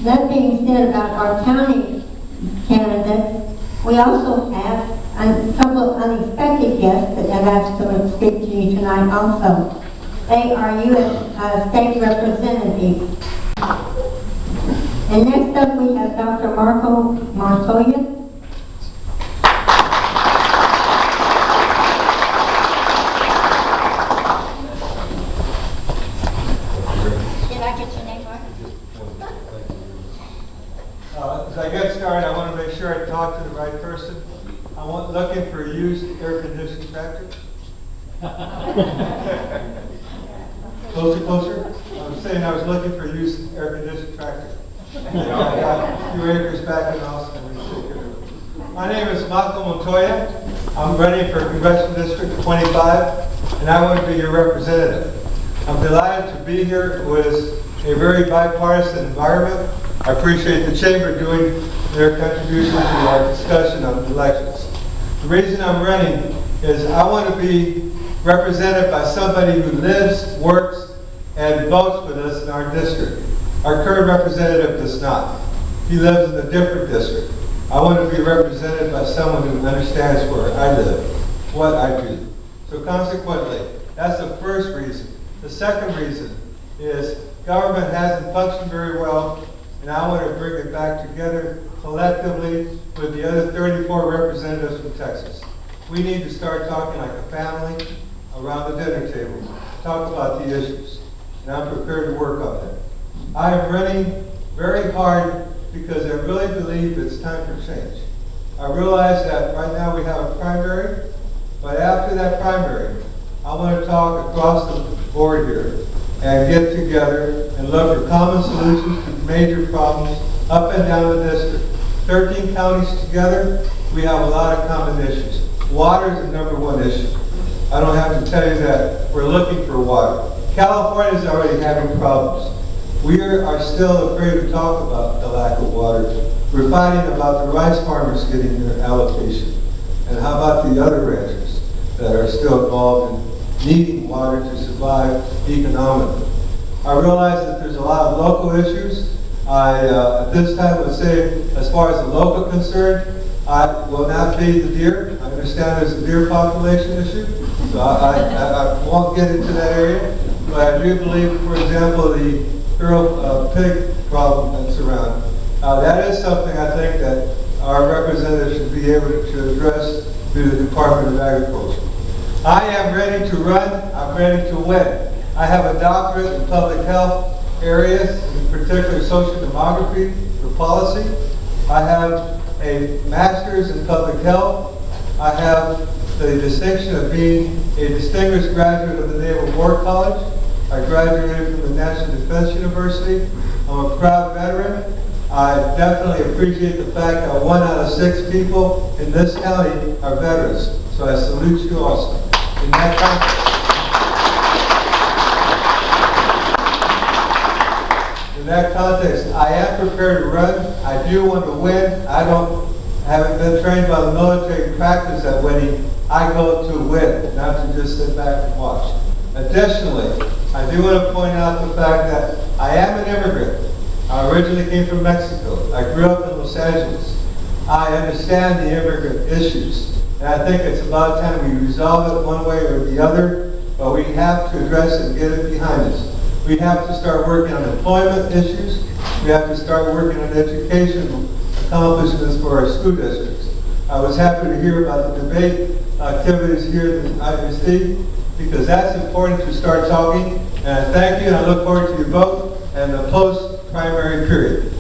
That being said about our county candidates, we also have a couple of unexpected guests that have asked to speak to you tonight also. They are U.S. State Representatives. And next up we have Dr. Montoya. As I get started, I want to make sure I talk to the right person. I'm looking for a used air conditioning tractor. Closer. I was saying I was looking for a used air conditioning tractor. I got a few acres back in Austin. My name is Montoya. I'm running for Congressional District 25, and I want to be your representative. I'm delighted to be here. It was a very bipartisan environment. I appreciate the Chamber doing their contribution to our discussion on elections. The reason I'm running is I want to be represented by somebody who lives, works, and votes with us in our district. Our current representative does not. He lives in a different district. I want to be represented by someone who understands where I live, what I do. So consequently, that's the first reason. The second reason is government hasn't functioned very well, and I want to bring it back together collectively with the other 34 representatives from Texas. We need to start talking like a family around the dinner table, talk about the issues, and I'm prepared to work on that. I am running very hard because I really believe it's time for change. I realize that right now we have a primary, but after that primary, I want to talk across the board here and get together and look for common solutions to major problems up and down the district. 13 counties together, we have a lot of common issues. Water is the number one issue. I don't have to tell you that we're looking for water. California is already having problems. We are still afraid to talk about the lack of water. We're fighting about the rice farmers getting their allocation. And how about the other ranchers that are still involved in needing water to survive economically? I realize that there's a lot of local issues. At this time would say, as far as the local concern, I will not feed the deer. I understand there's a deer population issue, so I won't get into that area. But I do believe, for example, the feral pig problem that's around. That is something I think that our representatives should be able to address through the Department of Agriculture. I am ready to run. I'm ready to win. I have a doctorate in public health areas, in particular social demography for policy. I have a master's in public health. I have the distinction of being a distinguished graduate of the Naval War College. I graduated from the National Defense University. I'm a proud veteran. I definitely appreciate the fact that 1 out of 6 people in this county are veterans. So I salute you also. In that context, I am prepared to run. I do want to win. Haven't been trained by the military to practice that winning. I go to win, not to just sit back and watch. Additionally, I do want to point out the fact that I am an immigrant. I originally came from Mexico. I grew up in Los Angeles. I understand the immigrant issues. And I think it's about time we resolve it one way or the other, but we have to address it and get it behind us. We have to start working on employment issues. We have to start working on educational accomplishments for our school districts. I was happy to hear about the debate activities here at the IBC because that's important to start talking. And thank you, and I look forward to your vote and the post-primary period.